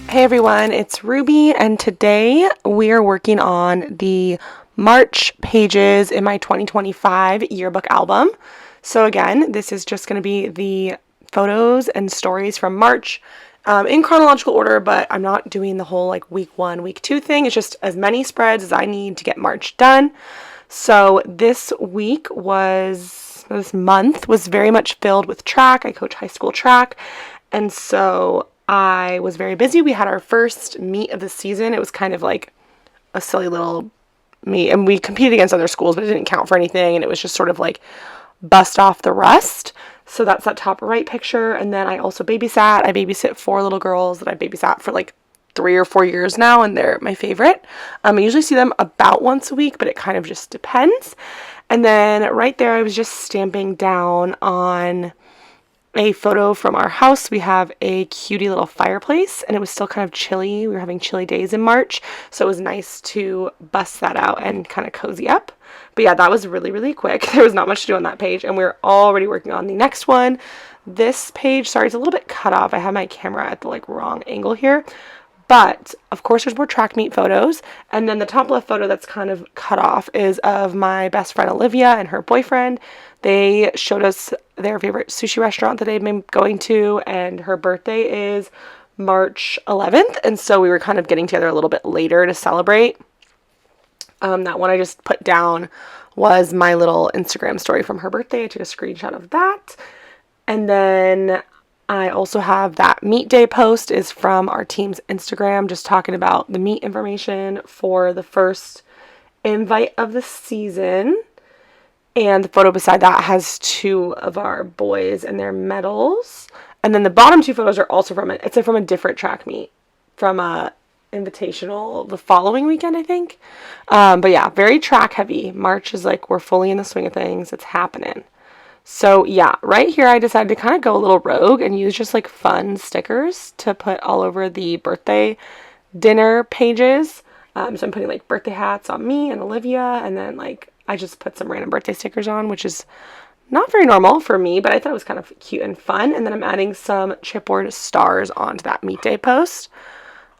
Hey everyone, it's Ruby, and today we are working on the March pages in my 2025 yearbook album. So again, this is just going to be the photos and stories from March in chronological order, but I'm not doing the whole like week 1, week 2 thing. It's just as many spreads as I need to get March done. So this month was very much filled with track. I coach high school track, and so I was very busy. We had our first meet of the season. It was kind of like a silly little meet, and we competed against other schools, but it didn't count for anything, and it was just sort of like bust off the rust. So that's that top right picture. And then I also babysat. I babysit 4 little girls that I babysat for like 3 or 4 years now, and they're my favorite. I usually see them about once a week, but it kind of just depends. And then right there, I was just stamping down on a photo from our house. We have a cutie little fireplace, and it was still kind of chilly. We were having chilly days in March, so it was nice to bust that out and kind of cozy up. But yeah, that was really, really quick. There was not much to do on that page, and we're already working on the next one. This page, sorry, it's a little bit cut off. I have my camera at the like wrong angle here. But of course, there's more track meet photos. And then the top left photo that's kind of cut off is of my best friend Olivia and her boyfriend. They showed us their favorite sushi restaurant that they've been going to, and her birthday is March 11th. And so we were kind of getting together a little bit later to celebrate. That one I just put down was my little Instagram story from her birthday. I took a screenshot of that. And then I also have that meet day post is from our team's Instagram, just talking about the meet information for the first invite of the season. And the photo beside that has 2 of our boys and their medals. And then the bottom 2 photos are also from a different track meet, from a invitational the following weekend, I think. But yeah, very track heavy. March is like we're fully in the swing of things. It's happening. So yeah, right here I decided to kind of go a little rogue and use just like fun stickers to put all over the birthday dinner pages. So I'm putting like birthday hats on me and Olivia, and then like I just put some random birthday stickers on, which is not very normal for me, but I thought it was kind of cute and fun. And then I'm adding some chipboard stars onto that meet day post.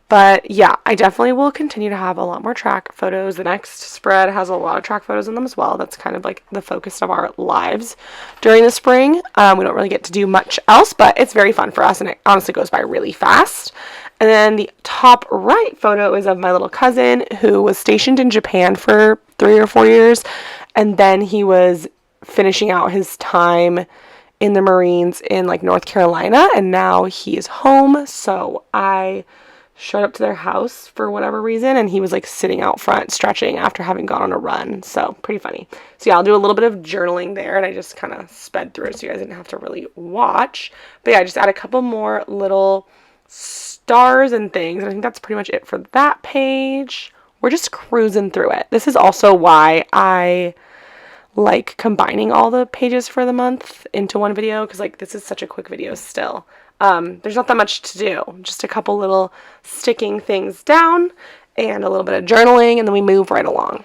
But yeah, I definitely will continue to have a lot more track photos. The next spread has a lot of track photos in them as well. That's kind of like the focus of our lives during the spring. We don't really get to do much else, but it's very fun for us, and it honestly goes by really fast. And then the top right photo is of my little cousin who was stationed in Japan for 3 or 4 years, and then he was finishing out his time in the Marines in like North Carolina, and now he is home. So I showed up to their house for whatever reason, and he was like sitting out front stretching after having gone on a run. So pretty funny. So yeah, I'll do a little bit of journaling there, and I just kind of sped through it so you guys didn't have to really watch. But yeah, I just add a couple more little stars and things, and I think that's pretty much it for that page. We're just cruising through it. This is also why I like combining all the pages for the month into one video, because like this is such a quick video still. There's not that much to do, just a couple little sticking things down and a little bit of journaling, and then we move right along.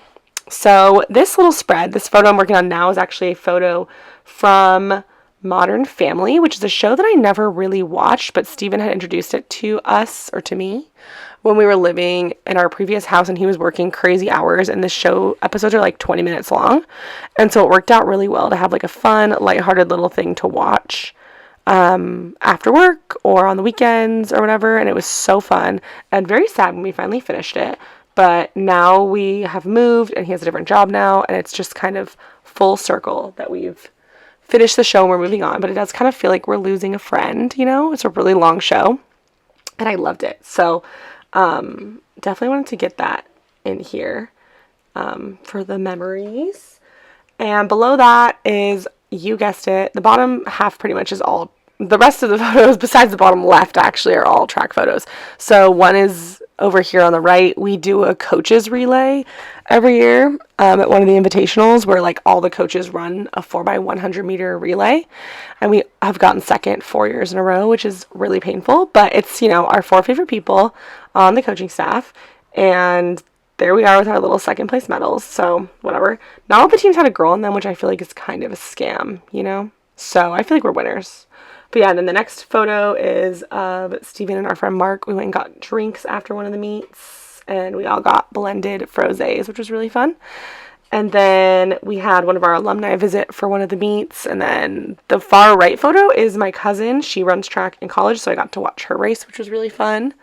So this little spread, this photo I'm working on now, is actually a photo from Modern Family, which is a show that I never really watched, but Steven had introduced it to us, or to me, when we were living in our previous house, and he was working crazy hours, and the show episodes are like 20 minutes long, and so it worked out really well to have like a fun, lighthearted little thing to watch after work or on the weekends or whatever. And it was so fun and very sad when we finally finished it, but now we have moved and he has a different job now, and it's just kind of full circle that we've finished the show and we're moving on. But it does kind of feel like we're losing a friend, you know. It's a really long show and I loved it, so definitely wanted to get that in here for the memories. And below that is, you guessed it, the bottom half pretty much is all, the rest of the photos besides the bottom left actually are all track photos. So one is over here on the right. We do a coaches relay every year at one of the invitationals where like all the coaches run a 4x100 meter relay, and we have gotten second 4 years in a row, which is really painful, but it's, you know, our 4 favorite people on the coaching staff, and there we are with our little second place medals. So whatever. Not all the teams had a girl in them, which I feel like is kind of a scam, you know? So I feel like we're winners. But yeah, and then the next photo is of Steven and our friend Mark. We went and got drinks after one of the meets, and we all got blended frosés, which was really fun. And then we had one of our alumni visit for one of the meets. And then the far right photo is my cousin. She runs track in college, so I got to watch her race, which was really fun.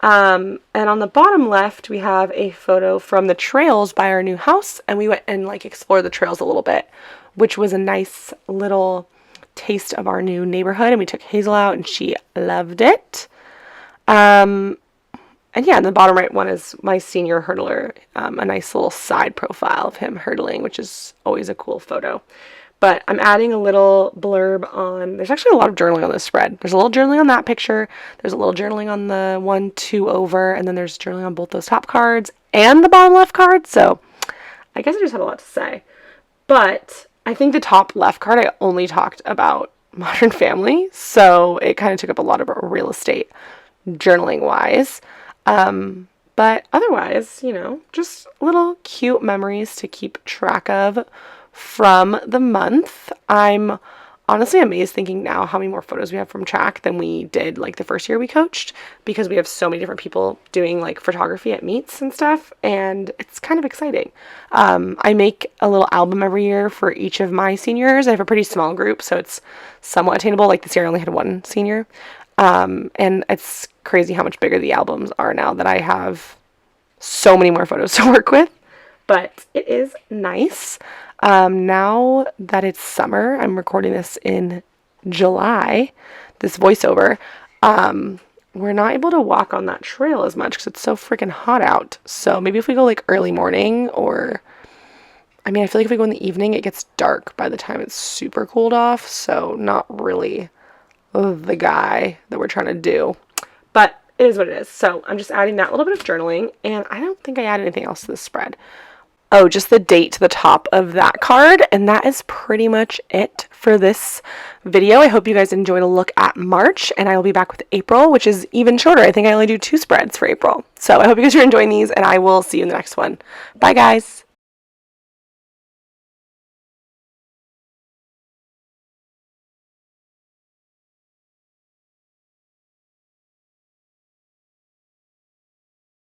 And on the bottom left, we have a photo from the trails by our new house. And we went and like explored the trails a little bit, which was a nice little taste of our new neighborhood. And we took Hazel out and she loved it. And yeah, and the bottom right one is my senior hurdler, a nice little side profile of him hurdling, which is always a cool photo. But I'm adding a little blurb on, there's actually a lot of journaling on this spread. There's a little journaling on that picture, there's a little journaling on the 1, 2 over, and then there's journaling on both those top cards and the bottom left card, so I guess I just had a lot to say. But I think the top left card, I only talked about Modern Family, so it kind of took up a lot of real estate journaling-wise. But otherwise, you know, just little cute memories to keep track of from the month. I'm honestly amazed thinking now how many more photos we have from track than we did like the first year we coached, because we have so many different people doing like photography at meets and stuff, and it's kind of exciting. I make a little album every year for each of my seniors. I have a pretty small group, so it's somewhat attainable. Like this year I only had one senior. And it's crazy how much bigger the albums are now that I have so many more photos to work with, but it is nice. Now that it's summer, I'm recording this in July, this voiceover, we're not able to walk on that trail as much because it's so freaking hot out. So maybe if we go like early morning, or, I mean, I feel like if we go in the evening, it gets dark by the time it's super cooled off. So not really the guy that we're trying to do, but it is what it is. So I'm just adding that little bit of journaling, and I don't think I added anything else to this spread. Oh, just the date to the top of that card, and that is pretty much it for this video. I hope you guys enjoyed a look at March, and I will be back with April, which is even shorter. I think I only do 2 spreads for April. So I hope you guys are enjoying these, and I will see you in the next one. Bye, guys.